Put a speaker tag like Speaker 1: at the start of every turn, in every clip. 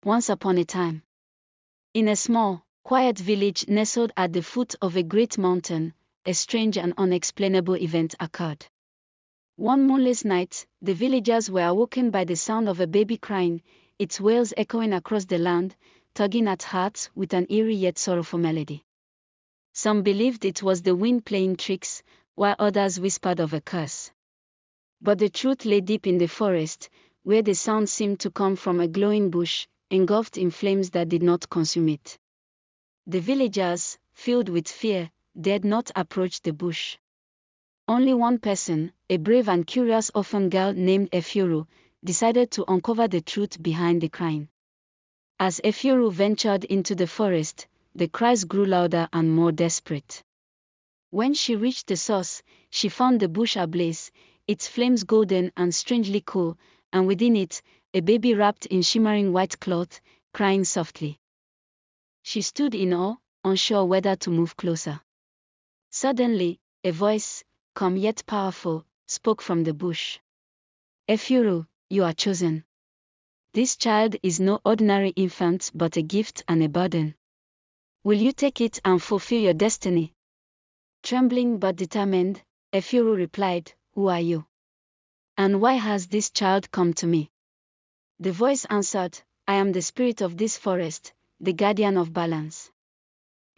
Speaker 1: Once upon a time, in a small, quiet village nestled at the foot of a great mountain, a strange and unexplainable event occurred. One moonless night, the villagers were awoken by the sound of a baby crying, its wails echoing across the land, tugging at hearts with an eerie yet sorrowful melody. Some believed it was the wind playing tricks, while others whispered of a curse. But the truth lay deep in the forest, where the sound seemed to come from a glowing bush, engulfed in flames that did not consume it. The villagers, filled with fear, dared not approach the bush. Only one person, a brave and curious orphan girl named Efuru, decided to uncover the truth behind the crying. As Efuru ventured into the forest, the cries grew louder and more desperate. When she reached the source, she found the bush ablaze, its flames golden and strangely cool, and within it, a baby wrapped in shimmering white cloth, crying softly. She stood in awe, unsure whether to move closer. Suddenly, a voice, calm yet powerful, spoke from the bush. Efuru, you are chosen. This child is no ordinary infant but a gift and a burden. Will you take it and fulfill your destiny? Trembling but determined, Efuru replied, Who are you? And why has this child come to me? The voice answered, I am the spirit of this forest, the guardian of balance.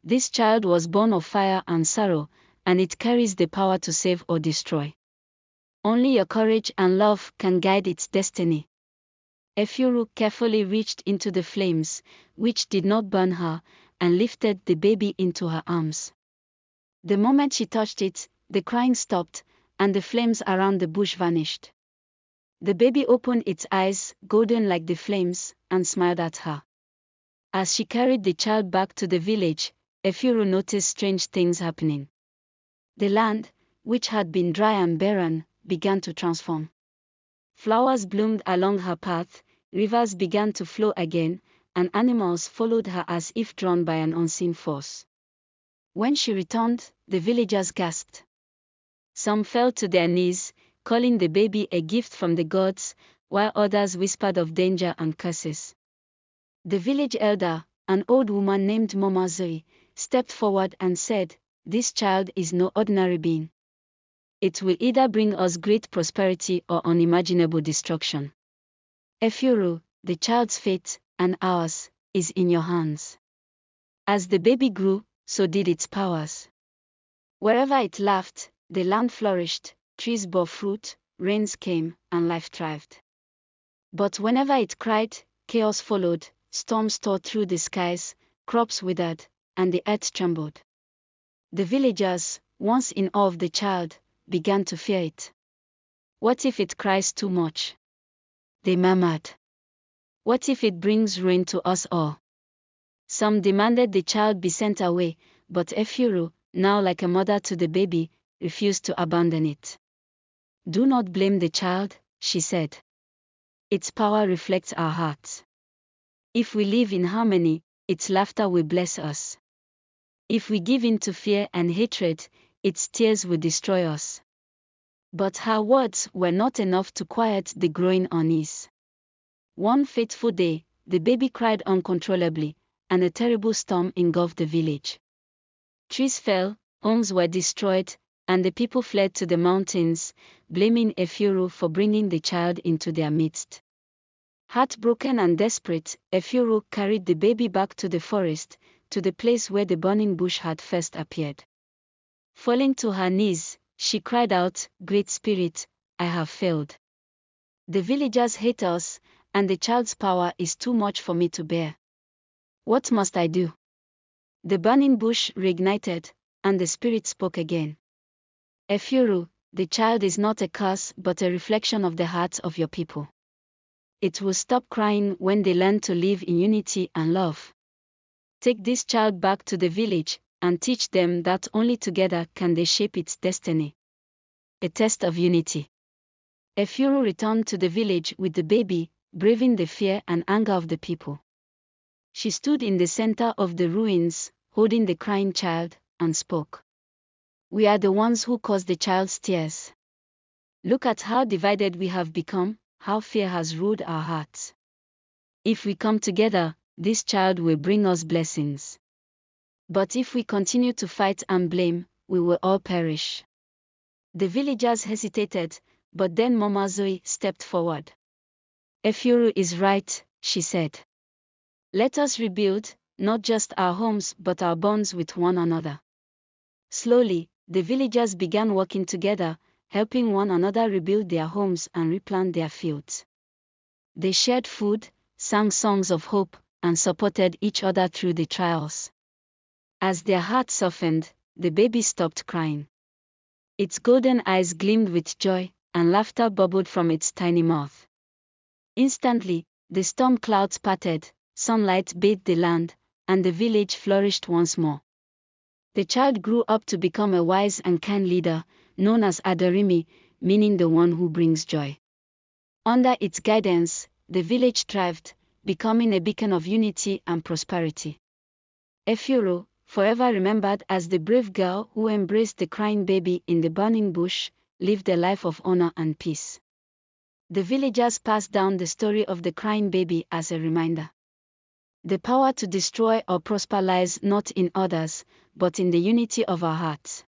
Speaker 1: This child was born of fire and sorrow, and it carries the power to save or destroy. Only your courage and love can guide its destiny. Efuru carefully reached into the flames, which did not burn her, and lifted the baby into her arms. The moment she touched it, the crying stopped, and the flames around the bush vanished. The baby opened its eyes, golden like the flames, and smiled at her. As she carried the child back to the village, Efuru noticed strange things happening. The land, which had been dry and barren, began to transform. Flowers bloomed along her path, rivers began to flow again, and animals followed her as if drawn by an unseen force. When she returned, the villagers gasped. Some fell to their knees, calling the baby a gift from the gods, while others whispered of danger and curses. The village elder, an old woman named Mama Zoe, stepped forward and said, This child is no ordinary being. It will either bring us great prosperity or unimaginable destruction. Efuru, the child's fate, and ours, is in your hands. As the baby grew, so did its powers. Wherever it laughed, the land flourished, trees bore fruit, rains came, and life thrived. But whenever it cried, chaos followed, storms tore through the skies, crops withered, and the earth trembled. The villagers, once in awe of the child, began to fear it. What if it cries too much? They murmured. What if it brings ruin to us all? Some demanded the child be sent away, but Efuru, now like a mother to the baby, refused to abandon it. Do not blame the child, she said. Its power reflects our hearts. If we live in harmony, its laughter will bless us. If we give in to fear and hatred, its tears will destroy us. But her words were not enough to quiet the growing unease. One fateful day, the baby cried uncontrollably, and a terrible storm engulfed the village. Trees fell, homes were destroyed, and the people fled to the mountains, blaming Efuru for bringing the child into their midst. Heartbroken and desperate, Efuru carried the baby back to the forest, to the place where the burning bush had first appeared. Falling to her knees, she cried out, Great Spirit, I have failed. The villagers hate us, and the child's power is too much for me to bear. What must I do? The burning bush reignited, and the spirit spoke again. Efuru, the child is not a curse but a reflection of the hearts of your people. It will stop crying when they learn to live in unity and love. Take this child back to the village, and teach them that only together can they shape its destiny. A test of unity. Efuru returned to the village with the baby, braving the fear and anger of the people. She stood in the center of the ruins, holding the crying child, and spoke. We are the ones who caused the child's tears. Look at how divided we have become, how fear has ruled our hearts. If we come together, this child will bring us blessings. But if we continue to fight and blame, we will all perish. The villagers hesitated, but then Mama Zoe stepped forward. Efuru is right, she said. Let us rebuild, not just our homes but our bonds with one another. Slowly, the villagers began working together, helping one another rebuild their homes and replant their fields. They shared food, sang songs of hope, and supported each other through the trials. As their hearts softened, the baby stopped crying. Its golden eyes gleamed with joy, and laughter bubbled from its tiny mouth. Instantly, the storm clouds parted, sunlight bathed the land, and the village flourished once more. The child grew up to become a wise and kind leader, known as Adarimi, meaning the one who brings joy. Under its guidance, the village thrived, becoming a beacon of unity and prosperity. Efuru, forever remembered as the brave girl who embraced the crying baby in the burning bush, lived a life of honor and peace. The villagers passed down the story of the crying baby as a reminder. The power to destroy or prosper lies not in others, but in the unity of our hearts.